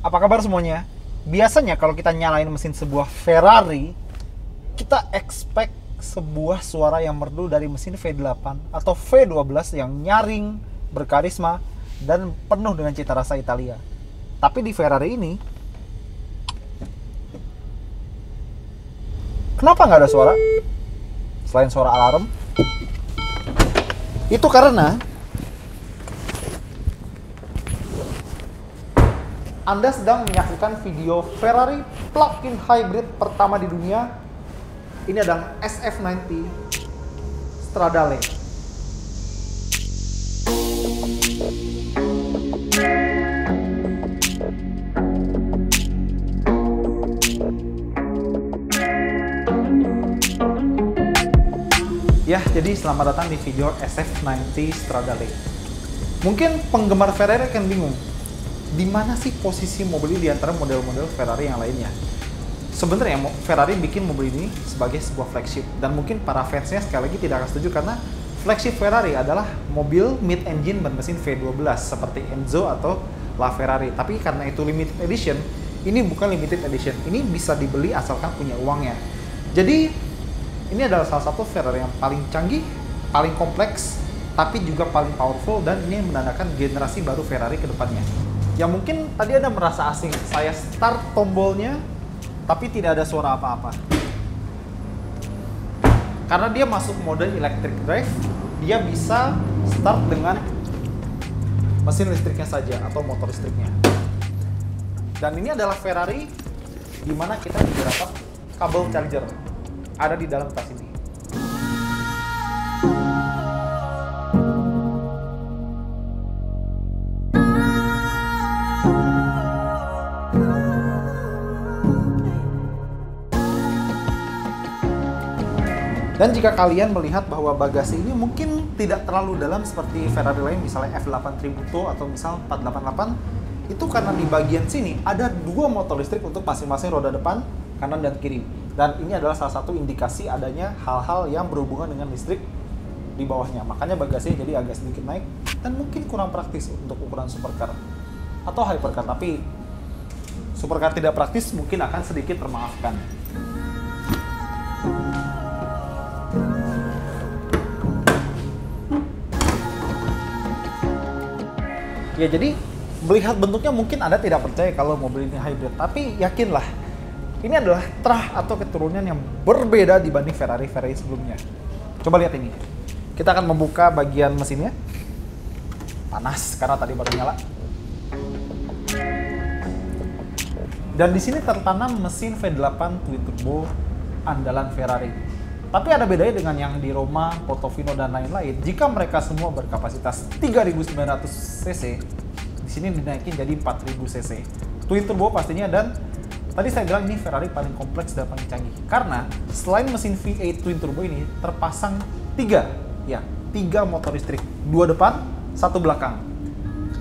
Apa kabar semuanya? Biasanya kalau kita nyalain mesin sebuah Ferrari, kita expect sebuah suara yang merdu dari mesin V8 atau V12 yang nyaring, berkarisma, dan penuh dengan cita rasa Italia. Tapi di Ferrari ini, kenapa nggak ada suara? Selain suara alarm, itu karena Anda sedang menyaksikan video Ferrari plug-in hybrid pertama di dunia. Ini adalah SF90 Stradale. Ya, jadi selamat datang di video SF90 Stradale. Mungkin penggemar Ferrari akan bingung, di mana sih posisi mobil ini di antara model-model Ferrari yang lainnya? Sebenarnya Ferrari bikin mobil ini sebagai sebuah flagship, dan mungkin para fansnya sekali lagi tidak akan setuju karena flagship Ferrari adalah mobil mid-engine bermesin V12 seperti Enzo atau LaFerrari. Tapi karena itu limited edition, ini bukan limited edition. Ini bisa dibeli asalkan punya uangnya. Jadi ini adalah salah satu Ferrari yang paling canggih, paling kompleks, tapi juga paling powerful, dan ini menandakan generasi baru Ferrari ke depannya. Yang mungkin tadi Anda merasa asing, saya start tombolnya tapi tidak ada suara apa-apa. Karena dia masuk mode electric drive, dia bisa start dengan mesin listriknya saja atau motor listriknya. Dan ini adalah Ferrari di mana kita juga dapat kabel charger ada di dalam tas ini. Dan jika kalian melihat bahwa bagasi ini mungkin tidak terlalu dalam seperti Ferrari lain, misalnya F8 Tributo atau misal 488, itu karena di bagian sini ada dua motor listrik untuk masing-masing roda depan, kanan, dan kiri. Dan ini adalah salah satu indikasi adanya hal-hal yang berhubungan dengan listrik di bawahnya. Makanya bagasinya jadi agak sedikit naik dan mungkin kurang praktis untuk ukuran supercar atau hypercar. Tapi supercar tidak praktis mungkin akan sedikit termaafkan. Ya, jadi melihat bentuknya mungkin Anda tidak percaya kalau mobil ini hybrid, tapi yakinlah, ini adalah terah atau keturunan yang berbeda dibanding Ferrari sebelumnya. Coba lihat ini. Kita akan membuka bagian mesinnya. Panas karena tadi baru nyala. Dan di sini tertanam mesin V8 twin turbo andalan Ferrari. Tapi ada bedanya dengan yang di Roma, Portofino, dan lain-lain. Jika mereka semua berkapasitas 3.900 cc, di sini dinaikin jadi 4.000 cc. Twin turbo pastinya, dan tadi saya bilang ini Ferrari paling kompleks dan paling canggih. Karena selain mesin V8 twin turbo ini terpasang tiga motor listrik. 2 depan, 1 belakang.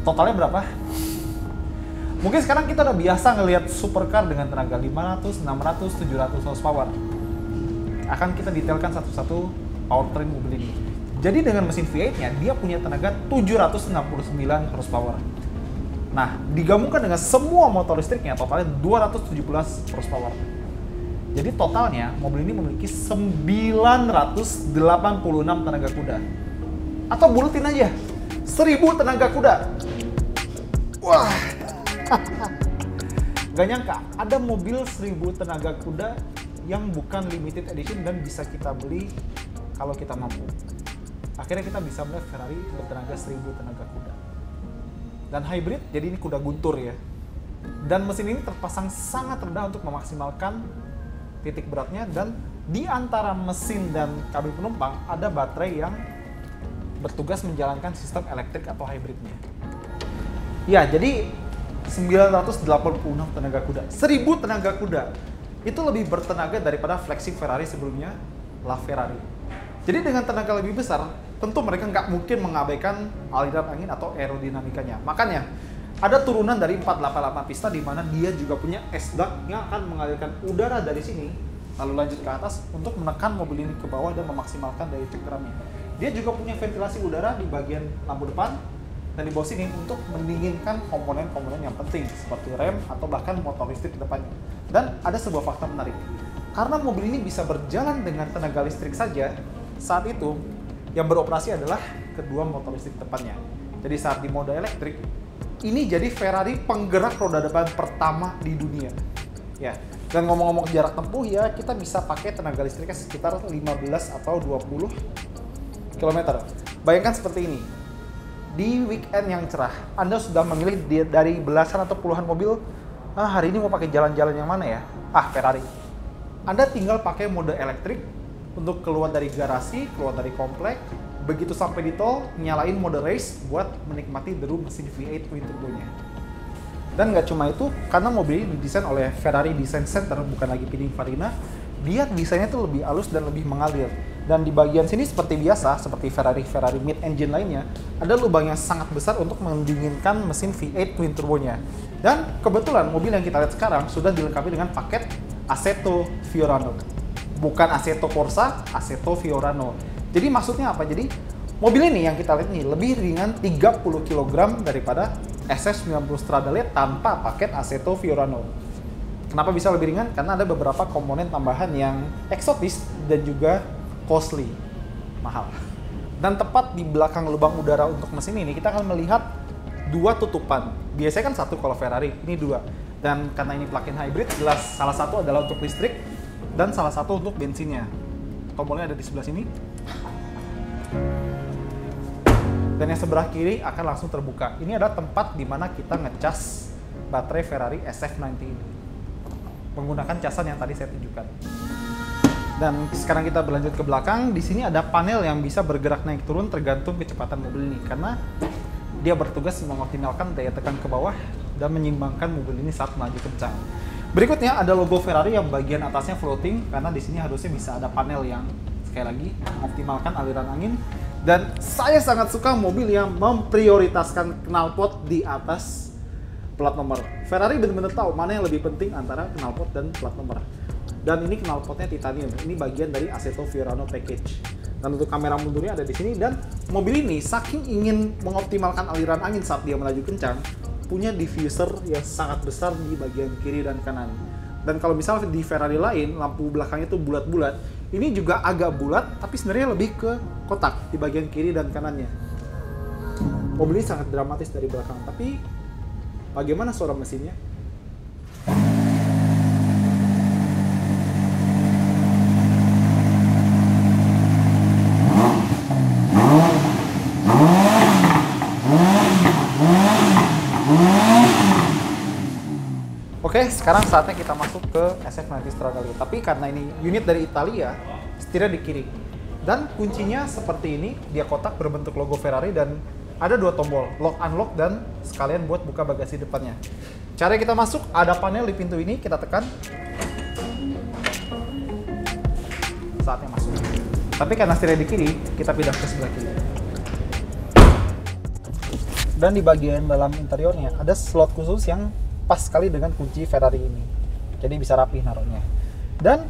Totalnya berapa? Mungkin sekarang kita udah biasa ngelihat supercar dengan tenaga 500, 600, 700 horsepower. Akan kita detailkan satu-satu powertrain mobil ini. Jadi dengan mesin V8-nya, dia punya tenaga 769 horsepower. Nah, digabungkan dengan semua motor listriknya, totalnya 217 horsepower. Jadi totalnya, mobil ini memiliki 986 tenaga kuda. Atau bulutin aja, 1000 tenaga kuda. Wah, gak nyangka ada mobil 1000 tenaga kuda yang bukan limited edition dan bisa kita beli kalau kita mampu. Akhirnya kita bisa melihat Ferrari bertenaga 1000 tenaga kuda. Dan hybrid, jadi ini kuda guntur ya. Dan mesin ini terpasang sangat rendah untuk memaksimalkan titik beratnya, dan di antara mesin dan kabin penumpang ada baterai yang bertugas menjalankan sistem elektrik atau hybridnya. Ya, jadi 986 tenaga kuda, 1000 tenaga kuda. Itu lebih bertenaga daripada flagship Ferrari sebelumnya, LaFerrari. Jadi dengan tenaga lebih besar, tentu mereka nggak mungkin mengabaikan aliran angin atau aerodinamikanya. Makanya ada turunan dari 488 pista di mana dia juga punya S-duct yang akan mengalirkan udara dari sini lalu lanjut ke atas untuk menekan mobil ini ke bawah dan memaksimalkan daya cengkeramnya. Dia juga punya ventilasi udara di bagian lampu depan dan di bawah sini untuk mendinginkan komponen-komponen yang penting seperti rem atau bahkan motor listrik di depannya. Dan ada sebuah fakta menarik. Karena mobil ini bisa berjalan dengan tenaga listrik saja, saat itu yang beroperasi adalah kedua motor listrik depannya. Jadi saat di mode elektrik, ini jadi Ferrari penggerak roda depan pertama di dunia. Ya, dan ngomong-ngomong jarak tempuh ya, kita bisa pakai tenaga listriknya sekitar 15 atau 20 km. Bayangkan seperti ini. Di weekend yang cerah, Anda sudah memilih dari belasan atau puluhan mobil, hari ini mau pakai jalan-jalan yang mana ya? Ferrari. Anda tinggal pakai mode elektrik untuk keluar dari garasi, keluar dari komplek, begitu sampai di tol, nyalain mode race buat menikmati deru mesin V8 twin turbonya. Dan nggak cuma itu, karena mobil ini didesain oleh Ferrari Design Center, bukan lagi Pininfarina, dia desainnya tuh lebih halus dan lebih mengalir. Dan di bagian sini seperti biasa, seperti Ferrari mid-engine lainnya, ada lubang yang sangat besar untuk mendinginkan mesin V8 twin turbonya. Dan kebetulan mobil yang kita lihat sekarang sudah dilengkapi dengan paket Assetto Fiorano. Bukan Assetto Corsa, Assetto Fiorano. Jadi maksudnya apa? Jadi mobil ini yang kita lihat nih lebih ringan 30 kg daripada SF90 Stradale tanpa paket Assetto Fiorano. Kenapa bisa lebih ringan? Karena ada beberapa komponen tambahan yang eksotis dan juga costly, mahal. Dan tepat di belakang lubang udara untuk mesin ini, kita akan melihat dua tutupan. Biasanya kan satu kalau Ferrari, ini dua. Dan karena ini plug-in hybrid, jelas salah satu adalah untuk listrik dan salah satu untuk bensinnya. Tombolnya ada di sebelah sini. Dan yang sebelah kiri akan langsung terbuka. Ini adalah tempat di mana kita ngecas baterai Ferrari SF90 ini. Menggunakan casan yang tadi saya tunjukkan. Dan sekarang kita berlanjut ke belakang. Di sini ada panel yang bisa bergerak naik turun tergantung kecepatan mobil ini, karena dia bertugas mengoptimalkan daya tekan ke bawah dan menyeimbangkan mobil ini saat melaju kencang. Berikutnya ada logo Ferrari yang bagian atasnya floating, karena di sini harusnya bisa ada panel yang sekali lagi mengoptimalkan aliran angin. Dan saya sangat suka mobil yang memprioritaskan knalpot di atas plat nomor. Ferrari benar-benar tahu mana yang lebih penting antara knalpot dan plat nomor. Dan ini knalpotnya titanium. Ini bagian dari Assetto Fiorano package. Dan untuk kamera mundurnya ada di sini. Dan mobil ini saking ingin mengoptimalkan aliran angin saat dia melaju kencang, punya diffuser yang sangat besar di bagian kiri dan kanan. Dan kalau misalnya di Ferrari lain, lampu belakangnya itu bulat-bulat. Ini juga agak bulat, tapi sebenarnya lebih ke kotak di bagian kiri dan kanannya. Mobil ini sangat dramatis dari belakang. Tapi bagaimana suara mesinnya? Oke, sekarang saatnya kita masuk ke SF90 Stradale. Tapi karena ini unit dari Italia, setirnya di kiri. Dan kuncinya seperti ini, dia kotak berbentuk logo Ferrari dan ada dua tombol, lock unlock dan sekalian buat buka bagasi depannya. Cara kita masuk, ada panel di pintu ini, kita tekan. Saatnya masuk. Tapi karena setirnya di kiri, kita pindah ke sebelah kiri. Dan di bagian dalam interiornya ada slot khusus yang pas sekali dengan kunci Ferrari ini, jadi bisa rapi naruhnya. Dan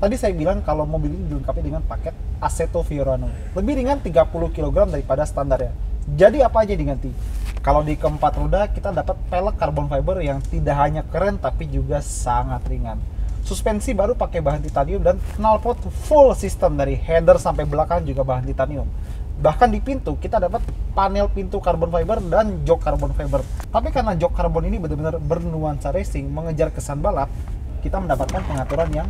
tadi saya bilang kalau mobil ini dilengkapi dengan paket Assetto Fiorano, lebih ringan 30 kg daripada standarnya. Jadi apa aja diganti? Kalau di keempat roda kita dapat pelek carbon fiber yang tidak hanya keren tapi juga sangat ringan. Suspensi baru pakai bahan titanium dan knalpot full system dari header sampai belakang juga bahan titanium. Bahkan di pintu kita dapat panel pintu carbon fiber dan jok carbon fiber. Tapi karena jok karbon ini benar-benar bernuansa racing, mengejar kesan balap, kita mendapatkan pengaturan yang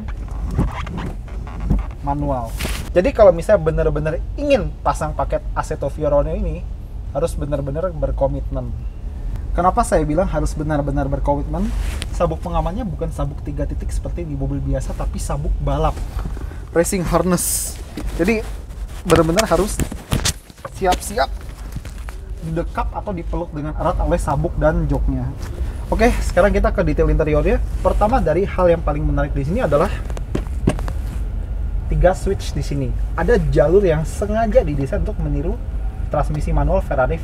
manual. Jadi kalau misalnya benar-benar ingin pasang paket Assetto Fiorano ini, harus benar-benar berkomitmen. Kenapa saya bilang harus benar-benar berkomitmen? Sabuk pengamannya bukan sabuk 3 titik seperti di mobil biasa, tapi sabuk balap, racing harness. Jadi benar-benar harus siap-siap didekap atau dipeluk dengan erat oleh sabuk dan joknya. Oke, sekarang kita ke detail interiornya. Pertama dari hal yang paling menarik di sini adalah 3 switch di sini. Ada jalur yang sengaja didesain untuk meniru transmisi manual Ferrari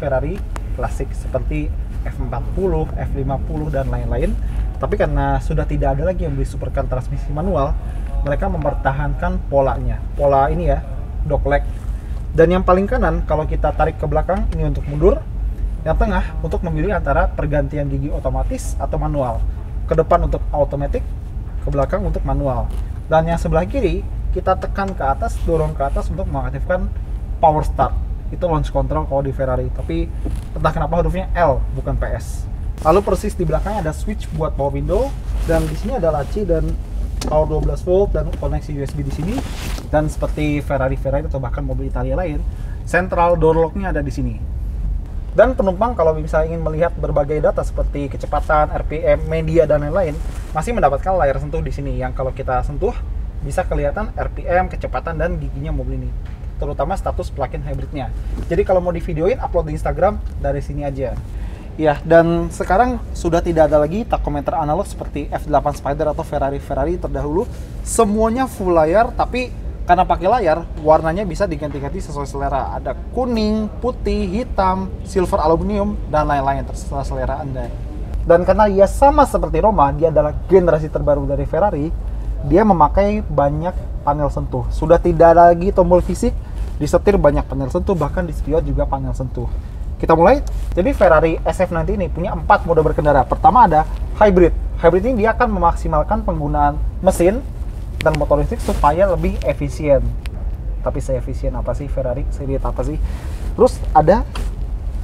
klasik seperti F40, F50 dan lain-lain. Tapi karena sudah tidak ada lagi yang beli supercar transmisi manual, mereka mempertahankan polanya. Pola ini ya, dogleg. Dan yang paling kanan, kalau kita tarik ke belakang, ini untuk mundur. Yang tengah untuk memilih antara pergantian gigi otomatis atau manual. Ke depan untuk automatic, ke belakang untuk manual. Dan yang sebelah kiri, kita tekan ke atas, dorong ke atas untuk mengaktifkan power start. Itu launch control kalau di Ferrari, tapi entah kenapa hurufnya L bukan PS. Lalu persis di belakangnya ada switch buat power window, dan di sini ada laci dan power 12 volt dan koneksi USB di sini. Dan seperti Ferrari atau bahkan mobil Italia lain, central door lock-nya ada di sini. Dan penumpang kalau misalnya ingin melihat berbagai data seperti kecepatan, RPM, media dan lain-lain, masih mendapatkan layar sentuh di sini yang kalau kita sentuh bisa kelihatan RPM, kecepatan dan giginya mobil ini. Terutama status plug-in hybridnya. Jadi kalau mau di videoin, upload di Instagram dari sini aja. Ya, dan sekarang sudah tidak ada lagi tachometer analog seperti F8 Spider atau Ferrari terdahulu. Semuanya full layar, tapi karena pakai layar, warnanya bisa diganti-ganti sesuai selera. Ada kuning, putih, hitam, silver aluminium, dan lain-lain terserah selera Anda. Dan karena dia sama seperti Roma, dia adalah generasi terbaru dari Ferrari, dia memakai banyak panel sentuh. Sudah tidak ada lagi tombol fisik, di setir banyak panel sentuh, bahkan di spion juga panel sentuh. Kita mulai. Jadi Ferrari SF90 ini punya 4 mode berkendara. Pertama ada hybrid. Hybrid ini dia akan memaksimalkan penggunaan mesin dan motor listrik supaya lebih efisien. Tapi seefisien apa sih Ferrari? Seri apa sih? Terus ada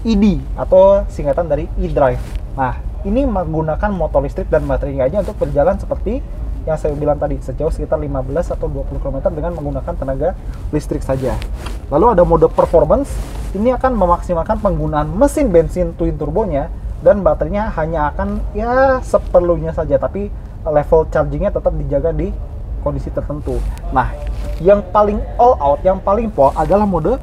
ED atau singkatan dari e-drive. Nah, ini menggunakan motor listrik dan baterainya aja untuk berjalan seperti yang saya bilang tadi, sejauh sekitar 15 atau 20 km dengan menggunakan tenaga listrik saja. Lalu ada mode performance, ini akan memaksimalkan penggunaan mesin bensin twin turbonya dan baterainya hanya akan ya seperlunya saja, tapi level chargingnya tetap dijaga di kondisi tertentu. Nah, yang paling all out, yang paling pol adalah mode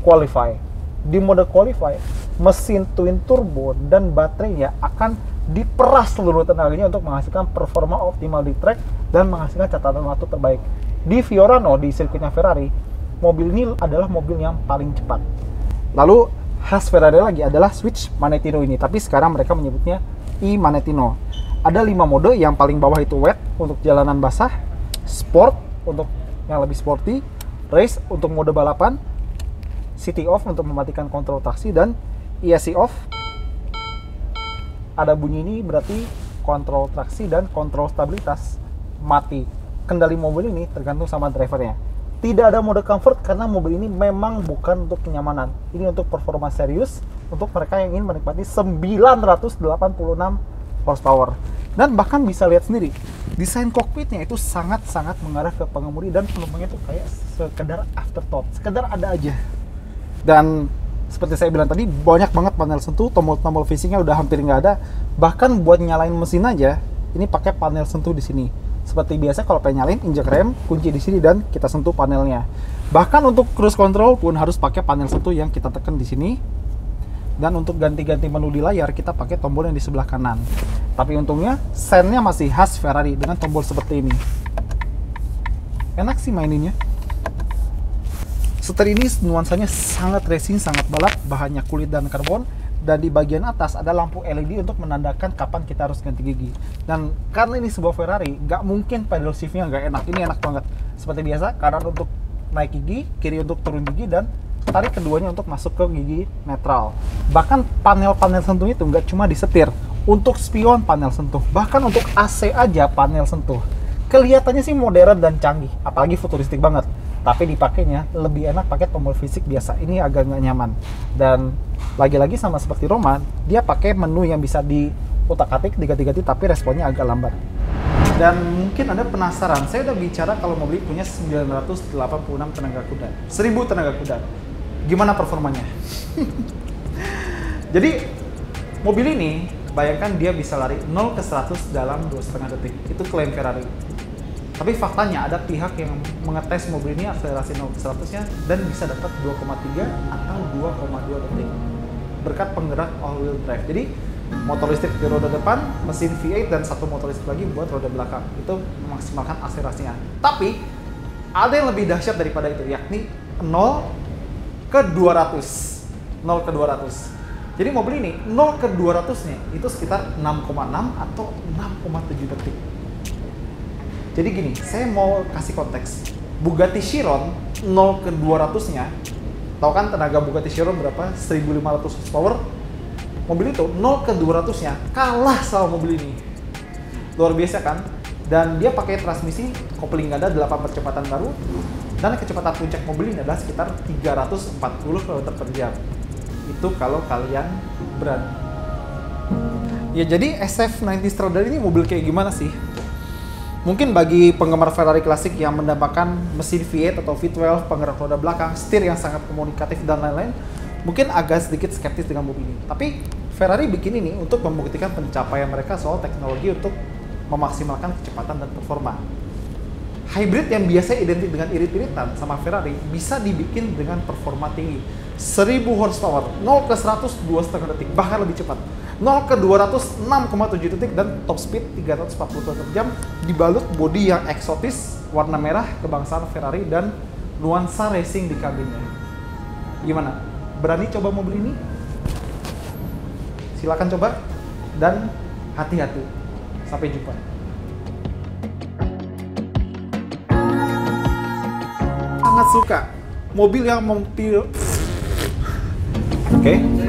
qualify. Di mode qualify, mesin twin turbo dan baterainya akan diperas seluruh tenaganya untuk menghasilkan performa optimal di track dan menghasilkan catatan waktu terbaik. Di Fiorano, di sirkuitnya Ferrari, mobil ini adalah mobil yang paling cepat. Lalu khas Ferrari lagi adalah switch Manettino ini, tapi sekarang mereka menyebutnya e-Manettino. Ada 5 mode, yang paling bawah itu wet untuk jalanan basah, sport untuk yang lebih sporty, race untuk mode balapan, city off untuk mematikan kontrol traksi, dan ESC off. Ada bunyi ini berarti kontrol traksi dan kontrol stabilitas mati. Kendali mobil ini tergantung sama drivernya. Tidak ada mode comfort karena mobil ini memang bukan untuk kenyamanan. Ini untuk performa serius, untuk mereka yang ingin menikmati 986 horsepower. Dan bahkan bisa lihat sendiri, desain kokpitnya itu sangat-sangat mengarah ke pengemudi dan penumpangnya itu kayak sekedar afterthought, sekedar ada aja. Dan seperti saya bilang tadi, banyak banget panel sentuh, tombol-tombol fisiknya udah hampir nggak ada. Bahkan buat nyalain mesin aja, ini pakai panel sentuh di sini. Seperti biasa kalau pengen nyalain, injek rem, kunci di sini dan kita sentuh panelnya. Bahkan untuk cruise control pun harus pakai panel sentuh yang kita tekan di sini. Dan untuk ganti-ganti menu di layar, kita pakai tombol yang di sebelah kanan. Tapi untungnya, sennya masih khas Ferrari dengan tombol seperti ini. Enak sih maininnya. Setir ini nuansanya sangat racing, sangat balap, bahannya kulit dan karbon, dan di bagian atas ada lampu LED untuk menandakan kapan kita harus ganti gigi. Dan karena ini sebuah Ferrari, nggak mungkin pedal shiftnya nggak enak. Ini enak banget. Seperti biasa, kanan untuk naik gigi, kiri untuk turun gigi, dan tarik keduanya untuk masuk ke gigi netral. Bahkan panel-panel sentuh itu nggak cuma di setir, untuk spion panel sentuh, bahkan untuk AC aja panel sentuh. Kelihatannya sih modern dan canggih, apalagi futuristik banget. Tapi dipakainya lebih enak pakai tombol fisik biasa. Ini agak nggak nyaman. Dan lagi-lagi sama seperti Roma, dia pakai menu yang bisa diutak-atik, diganti-ganti, tapi responnya agak lambat. Dan mungkin Anda penasaran, saya udah bicara kalau mobil punya 986 tenaga kuda, 1000 tenaga kuda. Gimana performanya? Jadi mobil ini, bayangkan dia bisa lari 0 ke 100 dalam 2,5 detik. Itu klaim Ferrari. Tapi faktanya ada pihak yang mengetes mobil ini akselerasi 0 ke 100-nya dan bisa dapat 2,3 atau 2,2 detik berkat penggerak all-wheel drive. Jadi motor listrik di roda depan, mesin V8 dan satu motor listrik lagi buat roda belakang. Itu memaksimalkan akselerasinya. Tapi ada yang lebih dahsyat daripada itu, yakni 0 ke 200. 0 ke 200. Jadi mobil ini 0 ke 200-nya itu sekitar 6,6 atau 6,7 detik. Jadi gini, saya mau kasih konteks. Bugatti Chiron 0 ke 200-nya Tahu kan tenaga Bugatti Chiron berapa? 1500 horsepower. Mobil itu 0 ke 200-nya kalah sama mobil ini. Luar biasa kan? Dan dia pakai transmisi kopling ganda 8 percepatan baru, dan kecepatan puncak mobil ini adalah sekitar 340 km per jam. Itu kalau kalian berani. Ya jadi SF90 Stradale ini mobil kayak gimana sih? Mungkin bagi penggemar Ferrari klasik yang mendambakan mesin V8 atau V12, penggerak roda belakang, setir yang sangat komunikatif dan lain-lain, mungkin agak sedikit skeptis dengan mobil ini. Tapi Ferrari bikin ini untuk membuktikan pencapaian mereka soal teknologi untuk memaksimalkan kecepatan dan performa. Hybrid yang biasa identik dengan irit-iritan sama Ferrari bisa dibikin dengan performa tinggi. 1000 horsepower, 0 ke 100 2,5 detik, bahkan lebih cepat. 0 ke 200 6,7 detik dan top speed 340 km per jam, dibalut bodi yang eksotis, warna merah kebangsaan Ferrari dan nuansa racing di kabinnya. Gimana? Berani coba mobil ini? Silakan coba dan hati-hati. Sampai jumpa. Sangat suka mobil yang Oke.